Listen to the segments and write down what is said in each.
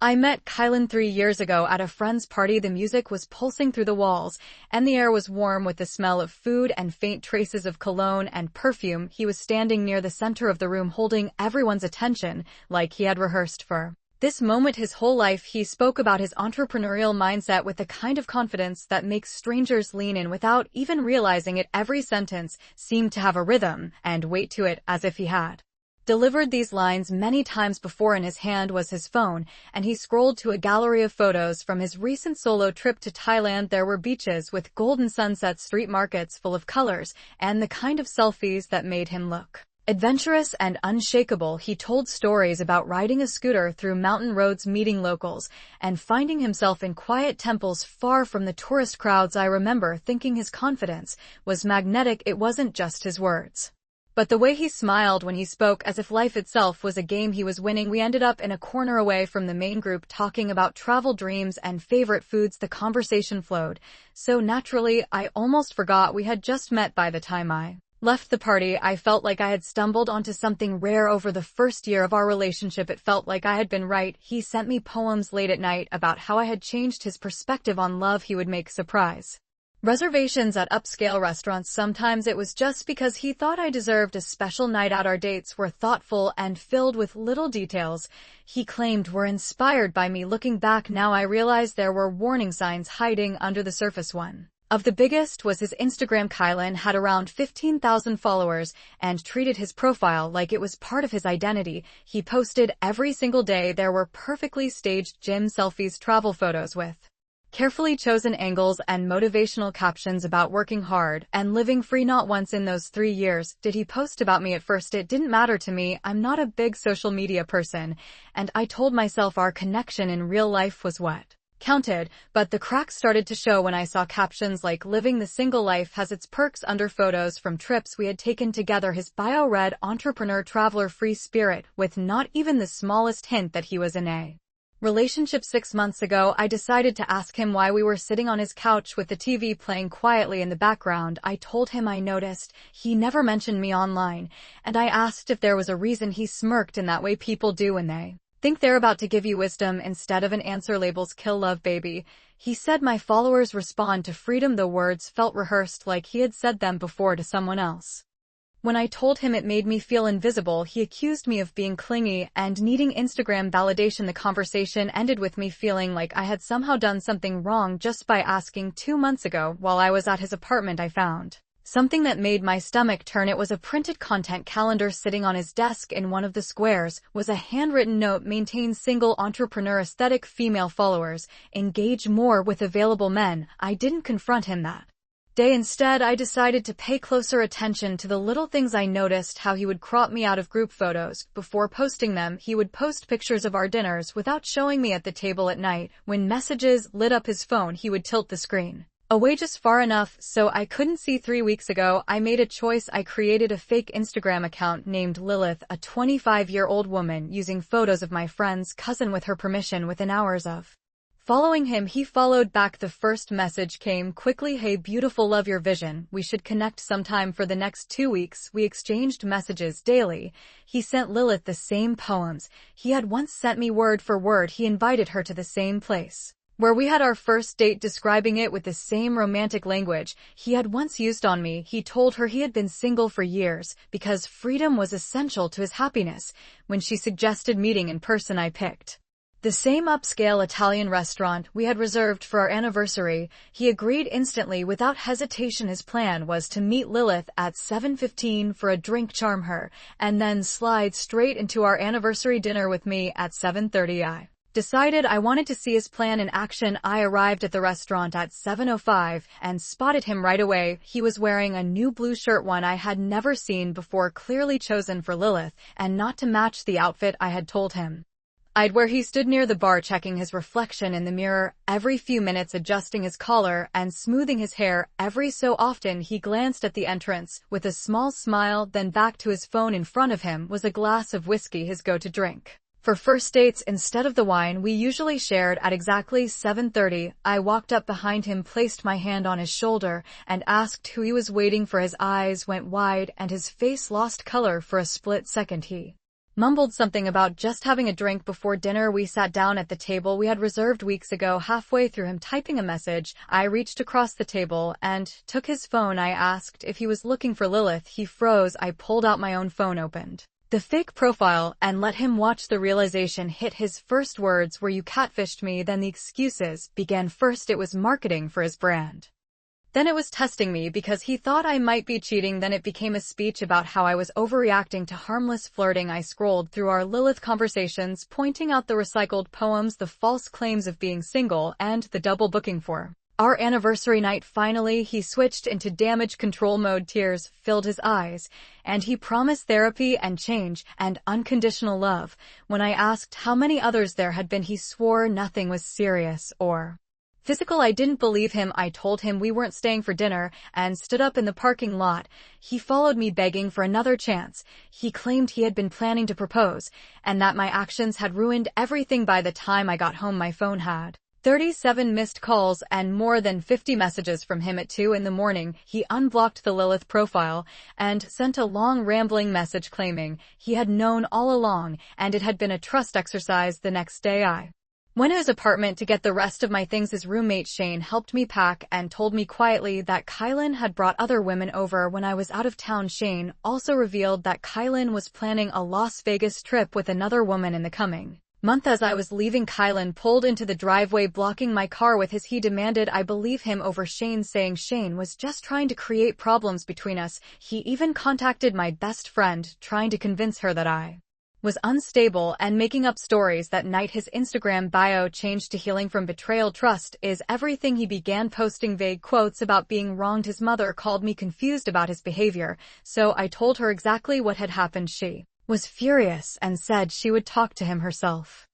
I met Kylan 3 years ago at a friend's party. The music was pulsing through the walls, and the air was warm with the smell of food and faint traces of cologne and perfume. He was standing near the center of the room holding everyone's attention, like he had rehearsed for this moment his whole life. He spoke about his entrepreneurial mindset with the kind of confidence that makes strangers lean in without even realizing it. Every sentence seemed to have a rhythm and weight to it, as if he had delivered these lines many times before. In his hand was his phone, and he scrolled to a gallery of photos from his recent solo trip to Thailand. There were beaches with golden sunsets, street markets full of colors, and the kind of selfies that made him look adventurous and unshakable. He told stories about riding a scooter through mountain roads, meeting locals, and finding himself in quiet temples far from the tourist crowds. I remember thinking his confidence was magnetic. It wasn't just his words, but the way he smiled when he spoke, as if life itself was a game he was winning. We ended up in a corner away from the main group talking about travel dreams and favorite foods. The conversation flowed so naturally, I almost forgot we had just met. By the time I left the party, I felt like I had stumbled onto something rare. Over the first year of our relationship, it felt like I had been right. He sent me poems late at night about how I had changed his perspective on love. He would make surprise reservations at upscale restaurants. Sometimes it was just because he thought I deserved a special night out. Our dates were thoughtful and filled with little details he claimed were inspired by me. Looking back now, I realize there were warning signs hiding under the surface. One of the biggest was his Instagram. Kylan had around 15,000 followers and treated his profile like it was part of his identity. He posted every single day. There were perfectly staged gym selfies, travel photos with carefully chosen angles, and motivational captions about working hard and living free. Not once in those 3 years did he post about me. At first it didn't matter to me. I'm not a big social media person, and I told myself our connection in real life was what counted. But the cracks started to show when I saw captions like "living the single life has its perks" under photos from trips we had taken together. His bio read "entrepreneur, traveler, free spirit," with not even the smallest hint that he was in a relationship. 6 months ago, I decided to ask him why we were sitting on his couch with the TV playing quietly in the background. I told him I noticed he never mentioned me online, and I asked if there was a reason. He smirked in that way people do when they think they're about to give you wisdom instead of an answer. "Labels kill love, baby," he said. "My followers respond to freedom." The words felt rehearsed, like he had said them before to someone else. When I told him it made me feel invisible, he accused me of being clingy and needing Instagram validation. The conversation ended with me feeling like I had somehow done something wrong just by asking. 2 months ago, while I was at his apartment, I found something that made my stomach turn. It was a printed content calendar sitting on his desk. In one of the squares was a handwritten note: "Maintain single entrepreneur aesthetic, female followers, engage more with available men." I didn't confront him that day. Instead, I decided to pay closer attention to the little things. I noticed how he would crop me out of group photos. Before posting them, he would post pictures of our dinners without showing me at the table. At night, when messages lit up his phone, he would tilt the screen away just far enough so I couldn't see. 3 weeks ago, I made a choice. I created a fake Instagram account named Lilith, a 25-year-old woman, using photos of my friend's cousin with her permission. Within hours of following him, he followed back. The first message came quickly: "Hey beautiful, love your vision. We should connect sometime." For the next 2 weeks, we exchanged messages daily. He sent Lilith the same poems he had once sent me word for word. He invited her to the same place where we had our first date, describing it with the same romantic language he had once used on me. He told her he had been single for years because freedom was essential to his happiness. When she suggested meeting in person, I picked the same upscale Italian restaurant we had reserved for our anniversary. He agreed instantly, without hesitation. His plan was to meet Lilith at 7:15 for a drink, charm her, and then slide straight into our anniversary dinner with me at 7:30. I decided I wanted to see his plan in action. I arrived at the restaurant at 7:05 and spotted him right away. He was wearing a new blue shirt, one I had never seen before, clearly chosen for Lilith and not to match the outfit I had told him I'd wear. He stood near the bar, checking his reflection in the mirror every few minutes, adjusting his collar and smoothing his hair. Every so often he glanced at the entrance with a small smile, then back to his phone. In front of him was a glass of whiskey, his go-to drink for first dates. Instead of the wine we usually shared, at exactly 7:30, I walked up behind him, placed my hand on his shoulder, and asked who he was waiting for. His eyes went wide and his face lost color for a split second. He mumbled something about just having a drink before dinner. We sat down at the table we had reserved weeks ago. Halfway through him typing a message, I reached across the table and took his phone. I asked if he was looking for Lilith. He froze. I pulled out my own phone, opened the fake profile, and let him watch. The realization hit. His first words were, "You catfished me." Then the excuses began. First it was marketing for his brand. Then it was testing me because he thought I might be cheating. Then it became a speech about how I was overreacting to harmless flirting. I scrolled through our Lilith conversations, pointing out the recycled poems, the false claims of being single, and the double booking for our anniversary night. Finally, he switched into damage control mode. Tears filled his eyes, and he promised therapy and change and unconditional love. When I asked how many others there had been, he swore nothing was serious or physical. I didn't believe him. I told him we weren't staying for dinner and stood up in the parking lot. He followed me, begging for another chance. He claimed he had been planning to propose and that my actions had ruined everything. By the time I got home, my phone had 37 missed calls and more than 50 messages from him. At 2 in the morning, he unblocked the Lilith profile and sent a long rambling message claiming he had known all along and it had been a trust exercise. The next day, I went to his apartment to get the rest of my things. His roommate Shane helped me pack and told me quietly that Kylan had brought other women over when I was out of town. Shane also revealed that Kylan was planning a Las Vegas trip with another woman in the coming month. As I was leaving, Kylan pulled into the driveway, blocking my car with his. He demanded I believe him over Shane, saying Shane was just trying to create problems between us. He even contacted my best friend, trying to convince her that I was unstable and making up stories. That night, his Instagram bio changed to healing from betrayal. Trust is everything. He began posting vague quotes about being wronged. His mother called me confused about his behavior, so I told her exactly what had happened. She was furious and said she would talk to him herself.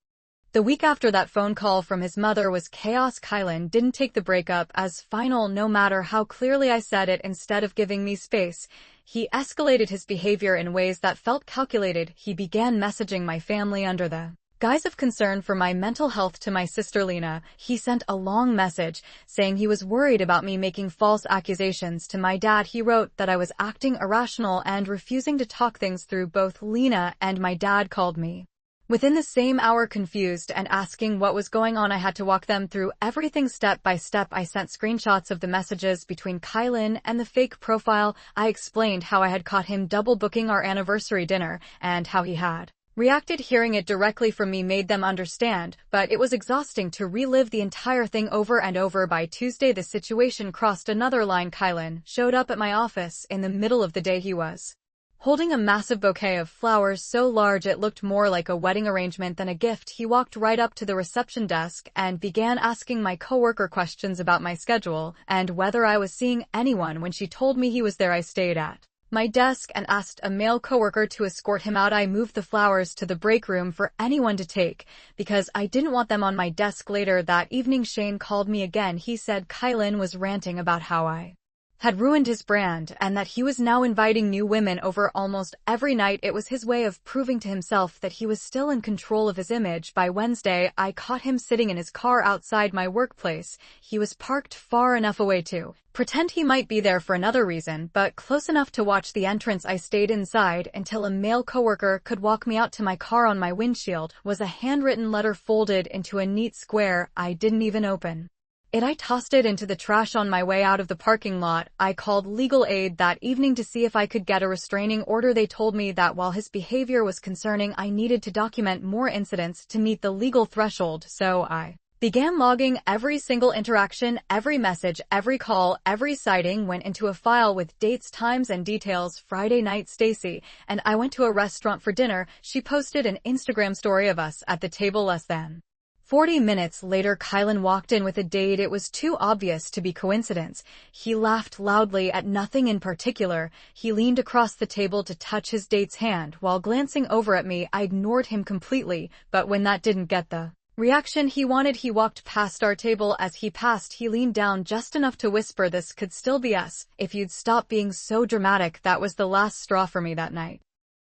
The week after that phone call from his mother was chaos. Kylan didn't take the breakup as final, no matter how clearly I said it. Instead of giving me space, he escalated his behavior in ways that felt calculated. He began messaging my family under the guise of concern for my mental health. To my sister Lena, he sent a long message saying he was worried about me making false accusations. To my dad, he wrote that I was acting irrational and refusing to talk things through. Both Lena and my dad called me within the same hour, confused and asking what was going on. I had to walk them through everything step by step. I sent screenshots of the messages between Kylan and the fake profile. I explained how I had caught him double booking our anniversary dinner and how he had reacted. Hearing it directly from me made them understand, but it was exhausting to relive the entire thing over and over. By Tuesday, the situation crossed another line. Kylan showed up at my office in the middle of the day. He was holding a massive bouquet of flowers so large it looked more like a wedding arrangement than a gift. He walked right up to the reception desk and began asking my coworker questions about my schedule and whether I was seeing anyone. When she told me he was there, I stayed at my desk and asked a male coworker to escort him out. I moved the flowers to the break room for anyone to take because I didn't want them on my desk. Later that evening, Shane called me again. He said Kylan was ranting about how I had ruined his brand and that he was now inviting new women over almost every night. It was his way of proving to himself that he was still in control of his image. By Wednesday, I caught him sitting in his car outside my workplace. He was parked far enough away to pretend he might be there for another reason, but close enough to watch the entrance. I stayed inside until a male coworker could walk me out to my car. On my windshield was a handwritten letter folded into a neat square. I didn't even open it. I tossed it into the trash. On my way out of the parking lot, I called legal aid that evening to see if I could get a restraining order. They told me that while his behavior was concerning, I needed to document more incidents to meet the legal threshold, so I began logging every single interaction. Every message, every call, every sighting went into a file with dates, times, and details. Friday night, Stacy and I went to a restaurant for dinner. She posted an Instagram story of us at the table. Less than 40 minutes later, Kylan walked in with a date. It was too obvious to be coincidence. He laughed loudly at nothing in particular. He leaned across the table to touch his date's hand while glancing over at me. I ignored him completely, but when that didn't get the reaction he wanted, he walked past our table. As he passed, he leaned down just enough to whisper, "This could still be us, if you'd stop being so dramatic." That was the last straw for me that night.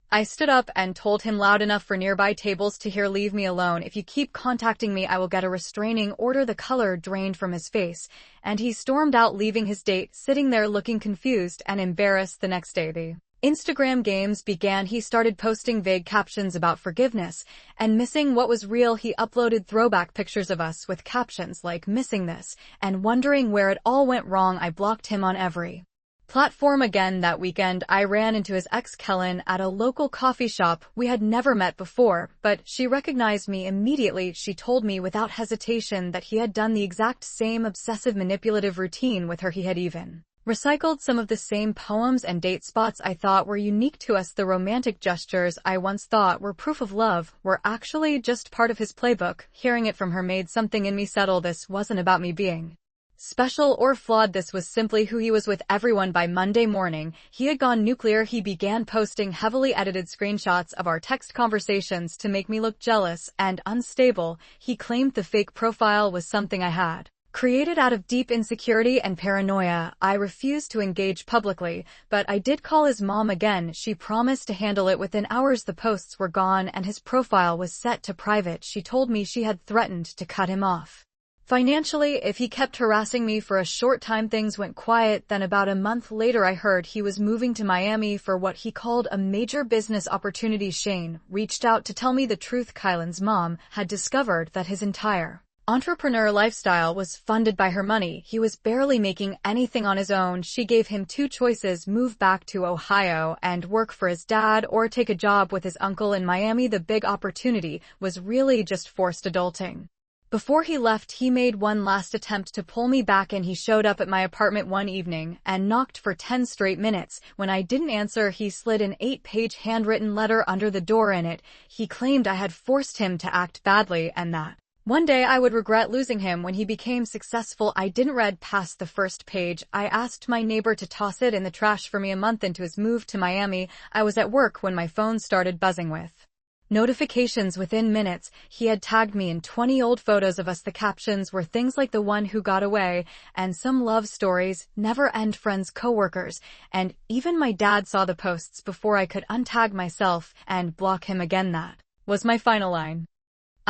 I stood up and told him loud enough for nearby tables to hear, "Leave me alone. If you keep contacting me, I will get a restraining order." The color drained from his face, and he stormed out, leaving his date sitting there looking confused and embarrassed. The next day, the Instagram games began. He started posting vague captions about forgiveness, and missing what was real. He uploaded throwback pictures of us with captions like "missing this," and wondering where it all went wrong. I blocked him on every platform. Again that weekend, I ran into his ex Kellen at a local coffee shop. We had never met before, but she recognized me immediately. She told me without hesitation that he had done the exact same obsessive manipulative routine with her. He had even recycled some of the same poems and date spots I thought were unique to us. The romantic gestures I once thought were proof of love were actually just part of his playbook. Hearing it from her made something in me settle. This wasn't about me being special or flawed. This was simply who he was with everyone. By Monday morning, he had gone nuclear. He began posting heavily edited screenshots of our text conversations to make me look jealous and unstable. He claimed the fake profile was something I had created out of deep insecurity and paranoia. I refused to engage publicly, but I did call his mom again. She promised to handle it within hours. The posts were gone and his profile was set to private. She told me she had threatened to cut him off financially if he kept harassing me. For a short time things went quiet. Then about a month later I heard he was moving to Miami for what he called a major business opportunity. Shane reached out to tell me the truth. Kylan's mom had discovered that his entire entrepreneur lifestyle was funded by her money. He was barely making anything on his own. She gave him two choices: move back to Ohio and work for his dad, or take a job with his uncle in Miami. The big opportunity was really just forced adulting. Before he left, he made one last attempt to pull me back in. He showed up at my apartment one evening and knocked for 10 straight minutes. When I didn't answer, he slid an 8-page handwritten letter under the door. In it, he claimed I had forced him to act badly and that one day I would regret losing him when he became successful. I didn't read past the first page. I asked my neighbor to toss it in the trash for me. A month into his move to Miami, I was at work when my phone started buzzing with notifications. Within minutes, he had tagged me in 20 old photos of us. The captions were things like "the one who got away," and "some love stories," "never end friends," "coworkers," and even my dad saw the posts before I could untag myself and block him again. That was my final line.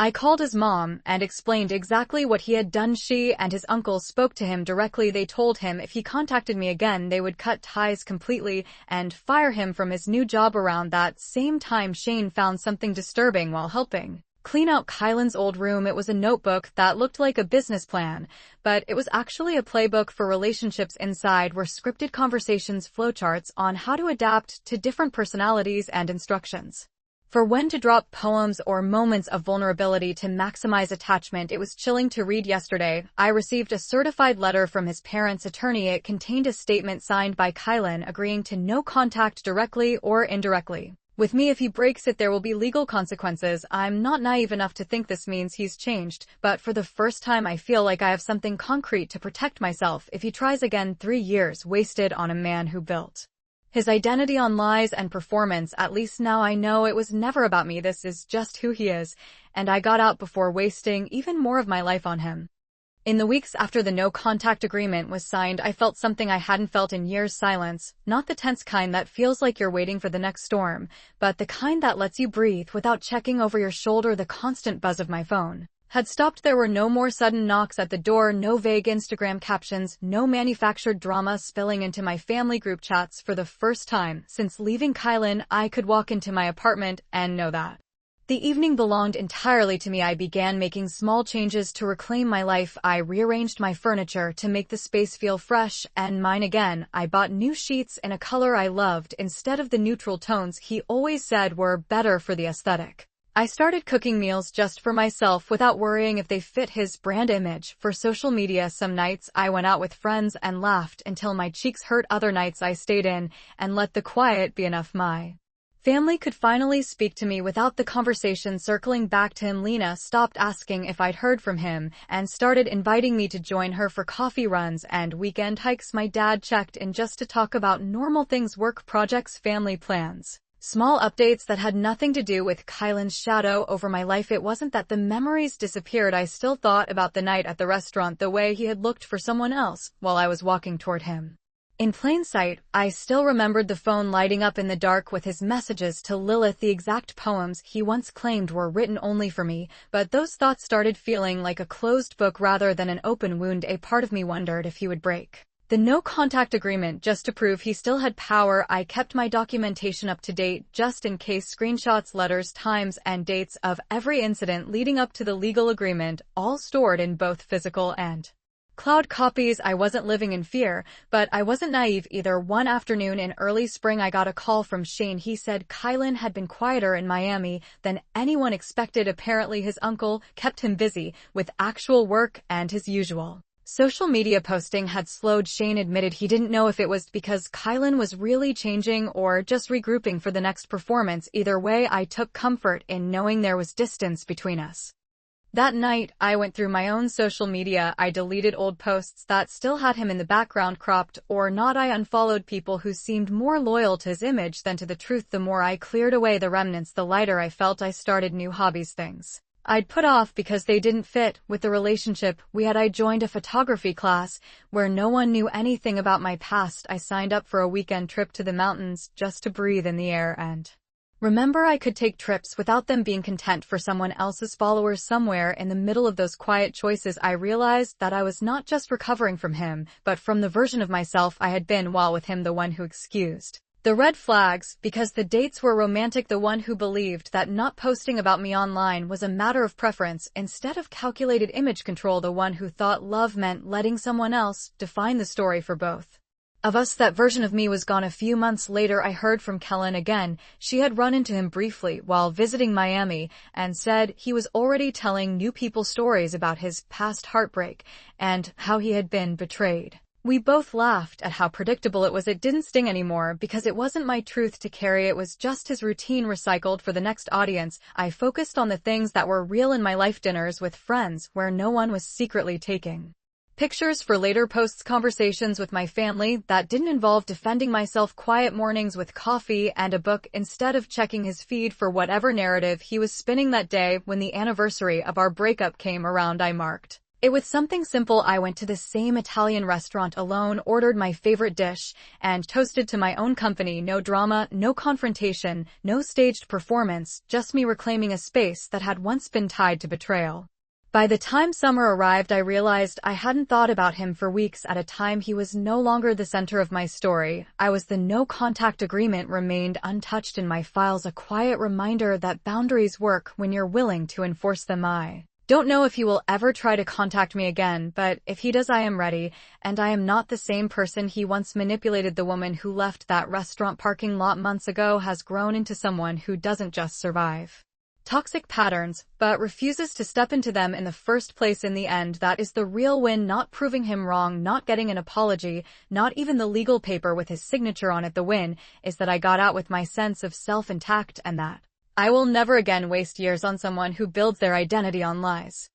I called his mom and explained exactly what he had done. She and his uncle spoke to him directly. They told him if he contacted me again, they would cut ties completely and fire him from his new job. Around that same time, Shane found something disturbing while helping clean out Kylan's old room. It was a notebook that looked like a business plan, but it was actually a playbook for relationships. Inside were scripted conversations, flowcharts on how to adapt to different personalities, and instructions for when to drop poems or moments of vulnerability to maximize attachment. It was chilling to read. Yesterday, I received a certified letter from his parents' attorney. It contained a statement signed by Kylan agreeing to no contact directly or indirectly with me. If he breaks it, there will be legal consequences. I'm not naive enough to think this means he's changed, but for the first time I feel like I have something concrete to protect myself if he tries again. 3 years wasted on a man who built his identity on lies and performance. At least now I know it was never about me. This is just who he is, and I got out before wasting even more of my life on him. In the weeks after the no-contact agreement was signed, I felt something I hadn't felt in years. Silence. Not the tense kind that feels like you're waiting for the next storm, but the kind that lets you breathe without checking over your shoulder. The constant buzz of my phone had stopped. There were no more sudden knocks at the door, no vague Instagram captions, no manufactured drama spilling into my family group chats. For the first time since leaving Kylan, I could walk into my apartment and know that the evening belonged entirely to me. I began making small changes to reclaim my life. I rearranged my furniture to make the space feel fresh and mine again. I bought new sheets in a color I loved instead of the neutral tones he always said were better for the aesthetic. I started cooking meals just for myself without worrying if they fit his brand image for social media. Some nights I went out with friends and laughed until my cheeks hurt. Other nights I stayed in and let the quiet be enough. My family could finally speak to me without the conversation circling back to him. Lena stopped asking if I'd heard from him and started inviting me to join her for coffee runs and weekend hikes. My dad checked in just to talk about normal things: work projects, family plans, small updates that had nothing to do with Kylan's shadow over my life. It wasn't that the memories disappeared. I still thought about the night at the restaurant, the way he had looked for someone else while I was walking toward him in plain sight. I still remembered the phone lighting up in the dark with his messages to Lilith, the exact poems he once claimed were written only for me. But those thoughts started feeling like a closed book rather than an open wound. A part of me wondered if he would break The no-contact agreement just to prove he still had power. I kept my documentation up to date just in case, screenshots, letters, times, and dates of every incident leading up to the legal agreement, all stored in both physical and cloud copies. I wasn't living in fear, but I wasn't naive either. One afternoon in early spring, I got a call from Shane. He said Kylan had been quieter in Miami than anyone expected. Apparently his uncle kept him busy with actual work and his usual social media posting had slowed. Shane admitted he didn't know if it was because Kylan was really changing or just regrouping for the next performance. Either way, I took comfort in knowing there was distance between us. That night, I went through my own social media. I deleted old posts that still had him in the background, cropped or not. I unfollowed people who seemed more loyal to his image than to the truth. The more I cleared away the remnants, the lighter I felt. I started new hobbies, things I'd put off because they didn't fit with the relationship we had. I joined a photography class where no one knew anything about my past. I signed up for a weekend trip to the mountains just to breathe in the air and remember I could take trips without them being content for someone else's followers. Somewhere in the middle of those quiet choices, I realized that I was not just recovering from him, but from the version of myself I had been while with him, the one who excused the red flags because the dates were romantic, the one who believed that not posting about me online was a matter of preference instead of calculated image control, the one who thought love meant letting someone else define the story for both of us. That version of me was gone. A few months later, I heard from Kellen again. She had run into him briefly while visiting Miami and said he was already telling new people stories about his past heartbreak and how he had been betrayed. We both laughed at how predictable it was. It didn't sting anymore because it wasn't my truth to carry. It was just his routine recycled for the next audience. I focused on the things that were real in my life: dinners with friends where no one was secretly taking pictures for later posts, conversations with my family that didn't involve defending myself, quiet mornings with coffee and a book instead of checking his feed for whatever narrative he was spinning that day. When the anniversary of our breakup came around, I marked it with something simple. I went to the same Italian restaurant alone, ordered my favorite dish, and toasted to my own company. No drama, no confrontation, no staged performance, just me reclaiming a space that had once been tied to betrayal. By the time summer arrived, I realized I hadn't thought about him for weeks at a time. He was no longer the center of my story. I was. The no-contact agreement remained untouched in my files, a quiet reminder that boundaries work when you're willing to enforce them. I don't know if he will ever try to contact me again, but if he does, I am ready, and I am not the same person he once manipulated. The woman who left that restaurant parking lot months ago has grown into someone who doesn't just survive toxic patterns, but refuses to step into them in the first place. In the end, that is the real win. Not proving him wrong, not getting an apology, not even the legal paper with his signature on it. The win is that I got out with my sense of self intact, and that I will never again waste years on someone who builds their identity on lies.